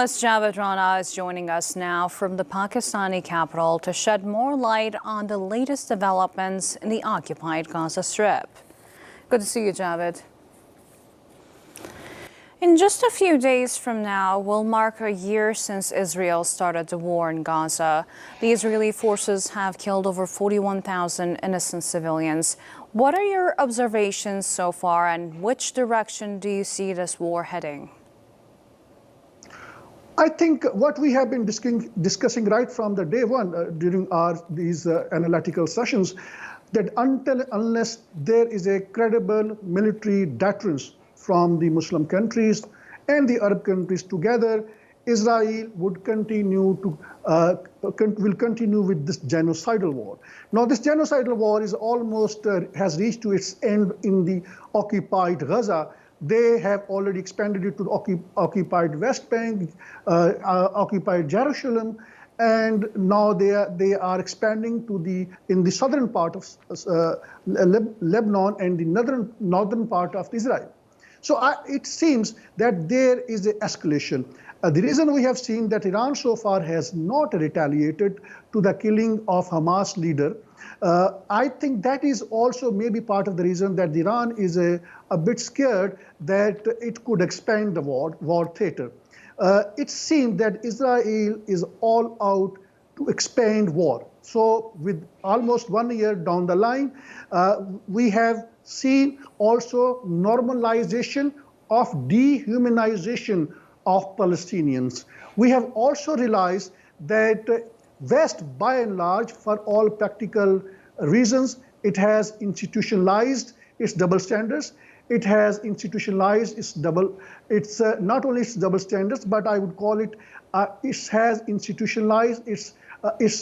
Analyst Javed Rana is joining us now from the Pakistani capital to shed more light on the latest developments in the occupied Gaza Strip. Good to see you, Javed. In just a few days from now, will mark a year since Israel started the war in Gaza. The Israeli forces have killed over 41,000 innocent civilians. What are your observations so far, and which direction do you see this war heading? I think what we have been discussing right from the day one during these analytical sessions, that unless there is a credible military deterrence from the Muslim countries and the Arab countries together, Israel would continue with this genocidal war. Now, this genocidal war is almost has reached to its end in the occupied Gaza. They have already expanded it to the occupied West Bank, occupied Jerusalem, and now they are expanding to in the southern part of Lebanon and the northern part of Israel. So it seems that there is an escalation. The reason we have seen that Iran so far has not retaliated to the killing of Hamas leader, I think that is also maybe part of the reason that Iran is a bit scared that it could expand the war theater. It seems that Israel is all out to expand war. So with almost 1 year down the line, we have seen also normalization of dehumanization of Palestinians. We have also realized that West, by and large, for all practical reasons, it has institutionalized its double standards. It has institutionalized its not only its double standards, but I would call it, it has institutionalized its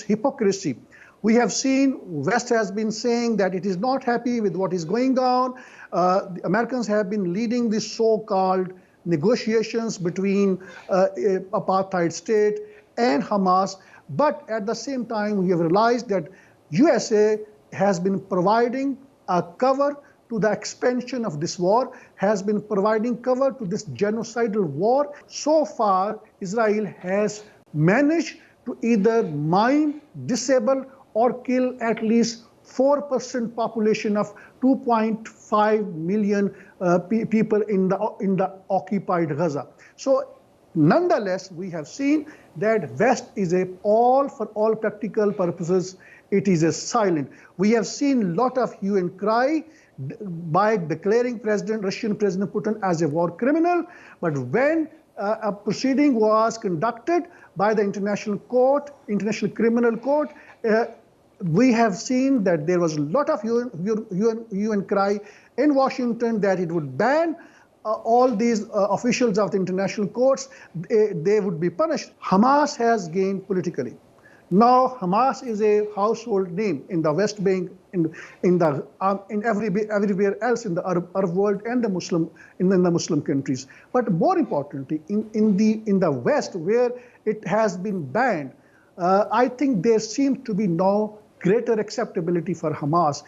hypocrisy. We have seen West has been saying that it is not happy with what is going on. The Americans have been leading the so-called negotiations between apartheid state and Hamas. But at the same time, we have realized that USA has been providing a cover to the expansion of this war, has been providing cover to this genocidal war. So far, Israel has managed to either mine, disable, or kill at least 4% population of 2.5 million people in the occupied Gaza. So nonetheless, we have seen that West is for all practical purposes, it is a silent. We have seen a lot of hue and cry by declaring Russian President Putin as a war criminal. But when a proceeding was conducted by the International Criminal Court, we have seen that there was a lot of hue and cry in Washington that it would ban all these officials of the international courts. They would be punished. Hamas has gained politically. Now Hamas is a household name in the West Bank, in everywhere else in the Arab world and the Muslim countries. But more importantly, in the West, where it has been banned, I think there seems to be no greater acceptability for Hamas.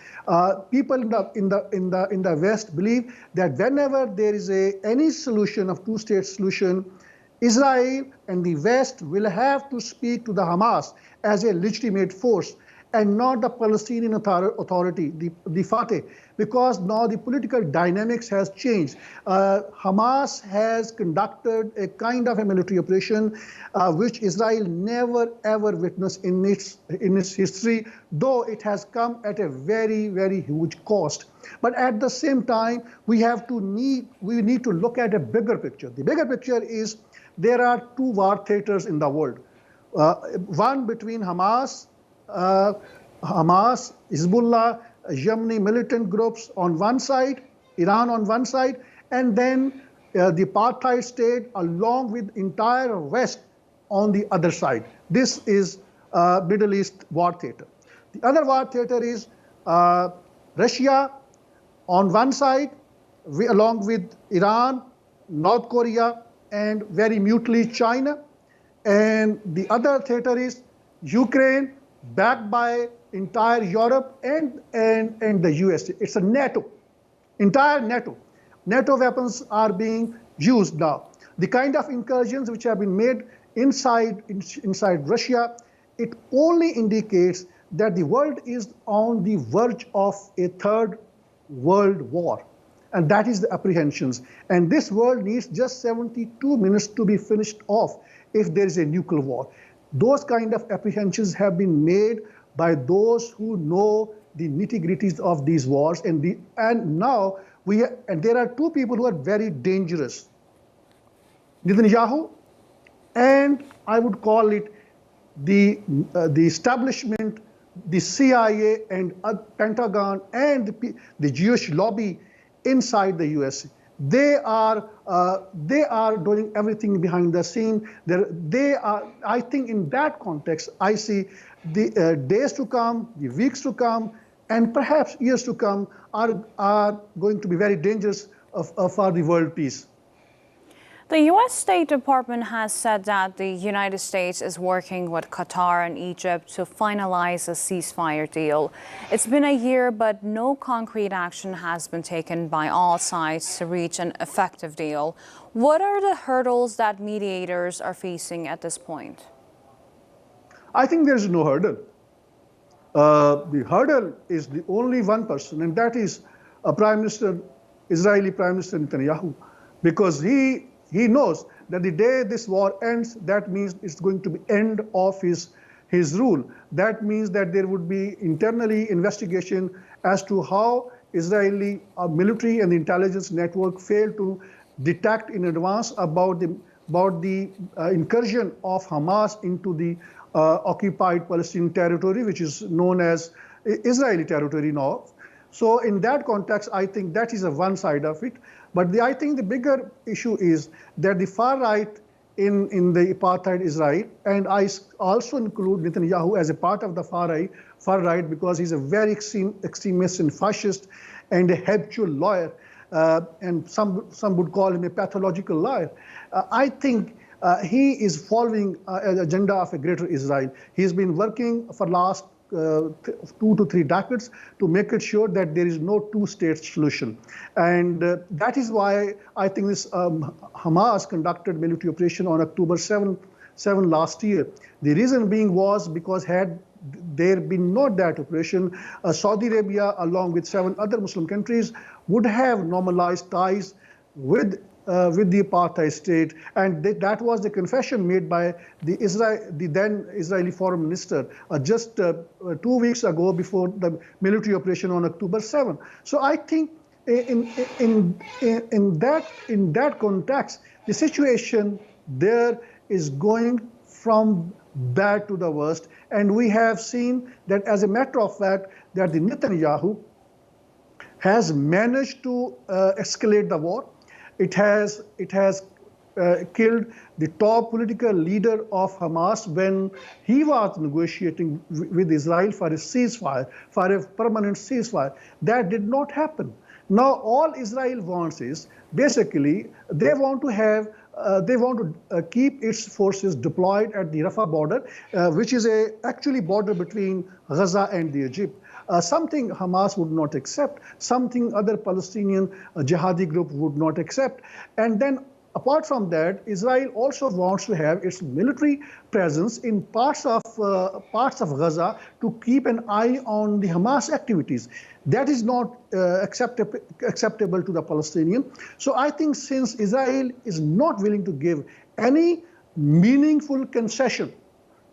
People in the West believe that whenever there is any solution of two-state solution, Israel and the West will have to speak to the Hamas as a legitimate force and not the Palestinian Authority, the Fatah, because now the political dynamics has changed. Hamas has conducted a kind of a military operation which Israel never ever witnessed in its history, though it has come at a very, very huge cost. But at the same time, we need to look at a bigger picture. The bigger picture is there are two war theaters in the world. One between Hamas, Hezbollah, Yemeni militant groups on one side, Iran on one side, and then the apartheid state along with entire West on the other side. This is Middle East war theater. The other war theater is Russia on one side, along with Iran, North Korea, and very mutely China. And the other theater is Ukraine, backed by entire Europe and the USA. It's a NATO, entire NATO. NATO weapons are being used now. The kind of incursions which have been made inside Russia, it only indicates that the world is on the verge of a third world war. And that is the apprehensions. And this world needs just 72 minutes to be finished off if there is a nuclear war. Those kind of apprehensions have been made by those who know the nitty-gritties of these wars. And now there are two people who are very dangerous. Netanyahu, and I would call it the establishment, the CIA and Pentagon and the Jewish lobby inside the US. They are doing everything behind the scene. I think in that context, I see the days to come, the weeks to come, and perhaps years to come are going to be very dangerous for the world peace. The U.S. State Department has said that the United States is working with Qatar and Egypt to finalize a ceasefire deal. It's been a year, but no concrete action has been taken by all sides to reach an effective deal. What are the hurdles that mediators are facing at this point? I think there's no hurdle. The hurdle is the only one person, and that is Israeli Prime Minister Netanyahu, because he knows that the day this war ends, that means it's going to be end of his rule. That means that there would be internally investigation as to how Israeli military and intelligence network failed to detect in advance about the incursion of Hamas into the occupied Palestinian territory, which is known as Israeli territory now. So in that context, I think that is one side of it. But I think the bigger issue is that the far right in the apartheid Israel, and I also include Netanyahu as a part of the far right because he's a very extremist and fascist and a habitual liar, and some would call him a pathological liar. I think he is following an agenda of a greater Israel. He's been working for last 2 to 3 decades to make it sure that there is no two-state solution. And that is why I think this Hamas conducted military operation on October 7 last year. The reason being was because had there been not that operation, Saudi Arabia, along with 7 other Muslim countries, would have normalized ties with the apartheid state, and that was the confession made by the then Israeli foreign minister just 2 weeks ago before the military operation on October 7. So I think in that context, the situation there is going from bad to the worst, and we have seen that, as a matter of fact, that the Netanyahu has managed to escalate the war. It has killed the top political leader of Hamas when he was negotiating with Israel for a ceasefire, for a permanent ceasefire. That did not happen. Now all Israel wants is basically they want to keep its forces deployed at the Rafah border, which is actually border between Gaza and Egypt. Something Hamas would not accept, something other Palestinian jihadi group would not accept. And then apart from that, Israel also wants to have its military presence in parts of Gaza to keep an eye on the Hamas activities. That is not acceptable to the Palestinian. So I think since Israel is not willing to give any meaningful concession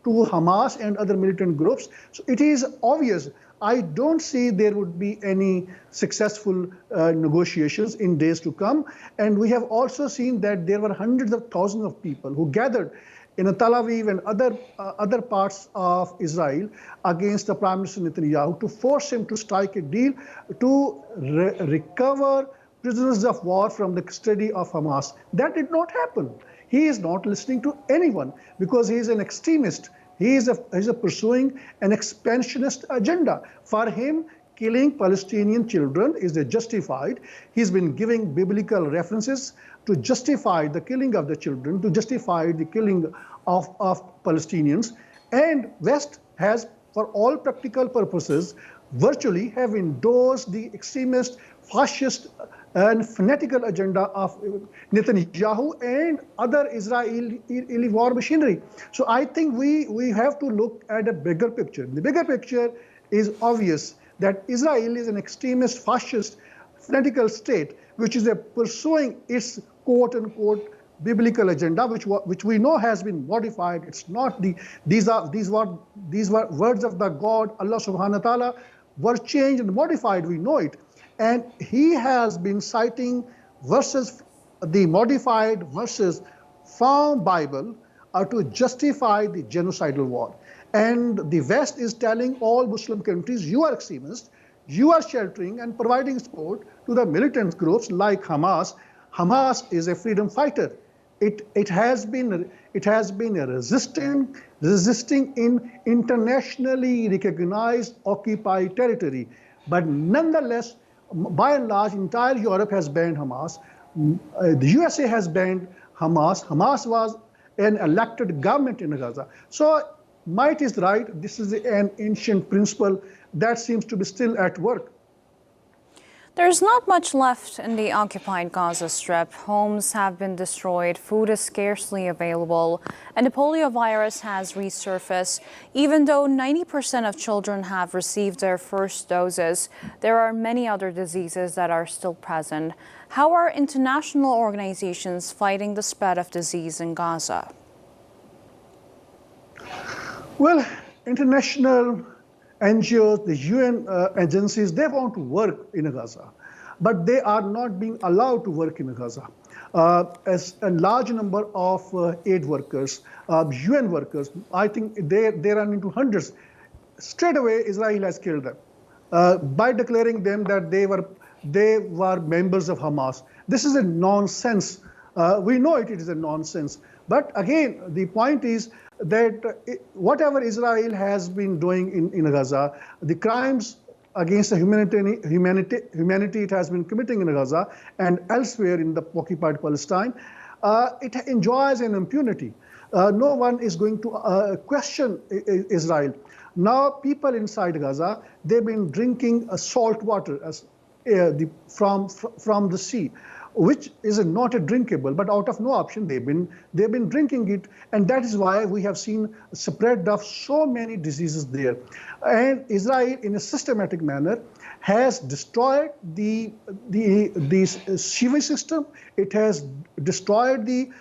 to Hamas and other militant groups, so it is obvious. I don't see there would be any successful negotiations in days to come. And we have also seen that there were hundreds of thousands of people who gathered in Tel Aviv and other parts of Israel against the Prime Minister Netanyahu to force him to strike a deal to recover prisoners of war from the custody of Hamas. That did not happen. He is not listening to anyone because he is an extremist. He is pursuing an expansionist agenda. For him, killing Palestinian children is justified. He's been giving biblical references to justify the killing of the children, to justify the killing of Palestinians. And West has for all practical purposes, virtually have endorsed the extremist, fascist, and fanatical agenda of Netanyahu and other Israeli war machinery. So I think we have to look at a bigger picture. The bigger picture is obvious that Israel is an extremist, fascist, fanatical state which is pursuing its quote-unquote biblical agenda, which we know has been modified. It's not these were words of the God Allah Subhanahu wa Taala were changed and modified. We know it, and he has been citing verses, the modified verses from Bible, to justify the genocidal war. And the West is telling all Muslim countries, you are extremists, you are sheltering and providing support to the militant groups like Hamas. Hamas is a freedom fighter. It has been resisting in internationally recognized occupied territory, but nonetheless, by and large, entire Europe has banned Hamas. The USA has banned Hamas. Hamas was an elected government in Gaza. So might is right. This is an ancient principle that seems to be still at work. There's not much left in the occupied Gaza Strip. Homes have been destroyed, food is scarcely available, and the polio virus has resurfaced. Even though 90% of children have received their first doses, there are many other diseases that are still present. How are international organizations fighting the spread of disease in Gaza? Well, international NGOs, the UN agencies, they want to work in Gaza, but they are not being allowed to work in Gaza. As a large number of aid workers, UN workers, I think they run into hundreds. Straight away, Israel has killed them by declaring them that they were members of Hamas. This is a nonsense. We know it is a nonsense. But again, the point is that whatever Israel has been doing in Gaza, the crimes against the humanity it has been committing in Gaza and elsewhere in the occupied Palestine, it enjoys an impunity. No one is going to question Israel. Now, people inside Gaza, they've been drinking salt water from the sea, which is not a drinkable, but out of no option, they've been drinking it, and that is why we have seen spread of so many diseases there. And Israel, in a systematic manner, has destroyed the sewage system. It has destroyed the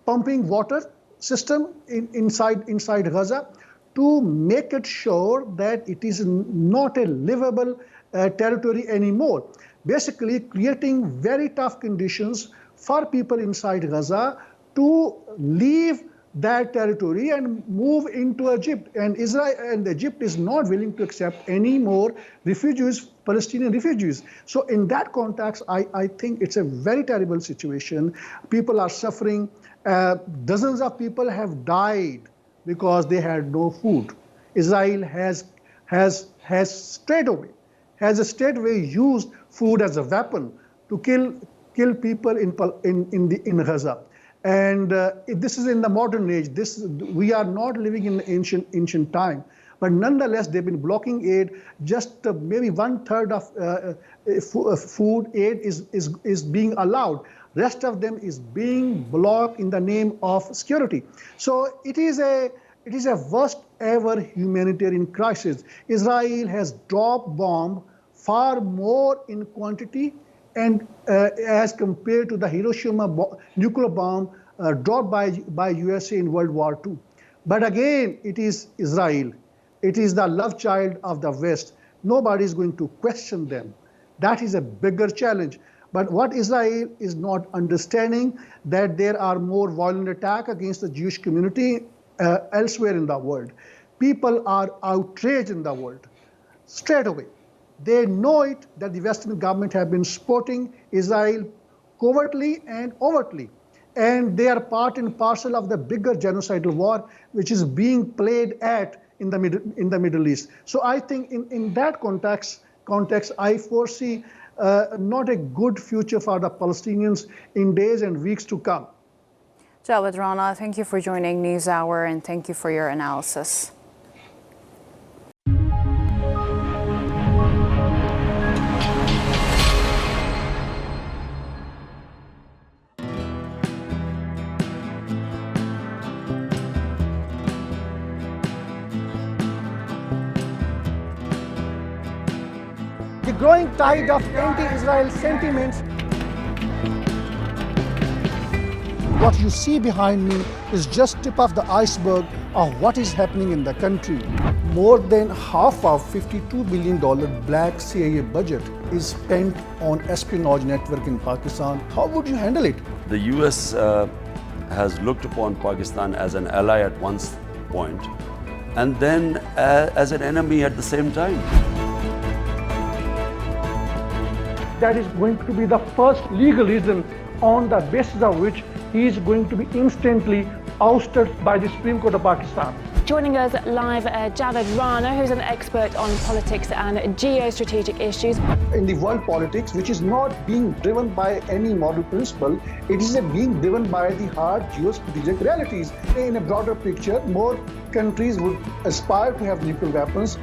pumping water system inside Gaza to make it sure that it is not a livable territory anymore. Basically creating very tough conditions for people inside Gaza to leave that territory and move into Egypt. And Israel and Egypt is not willing to accept any more refugees, Palestinian refugees. So in that context, I think it's a very terrible situation. People are suffering. Dozens of people have died because they had no food. Israel has straightaway used food as a weapon to kill people in Gaza. And this is in the modern age. We are not living in ancient time. But nonetheless, they've been blocking aid. Just maybe 1/3 of food aid is being allowed. Rest of them is being blocked in the name of security. So it is a worst ever humanitarian crisis. Israel has dropped bomb far more in quantity and as compared to the Hiroshima nuclear bomb dropped by USA in World War II. But again, it is Israel. It is the love child of the West. Nobody is going to question them. That is a bigger challenge. But what Israel is not understanding, that there are more violent attacks against the Jewish community elsewhere in the world. People are outraged in the world, straight away. They know it that the Western government have been supporting Israel covertly and overtly. And they are part and parcel of the bigger genocidal war, which is being played in the Middle East. So I think in that context, I foresee not a good future for the Palestinians in days and weeks to come. Javed Rana, thank you for joining NewsHour and thank you for your analysis. The growing tide of anti-Israel sentiments. What you see behind me is just tip of the iceberg of what is happening in the country. More than half of $52 billion black CIA budget is spent on espionage network in Pakistan. How would you handle it? The US has looked upon Pakistan as an ally at one point and then as an enemy at the same time. That is going to be the first legal reason on the basis of which he is going to be instantly ousted by the Supreme Court of Pakistan. Joining us live, Javed Rana, who's an expert on politics and geo-strategic issues. In the world politics, which is not being driven by any moral principle, it is being driven by the hard geo-strategic realities. In a broader picture, more countries would aspire to have nuclear weapons.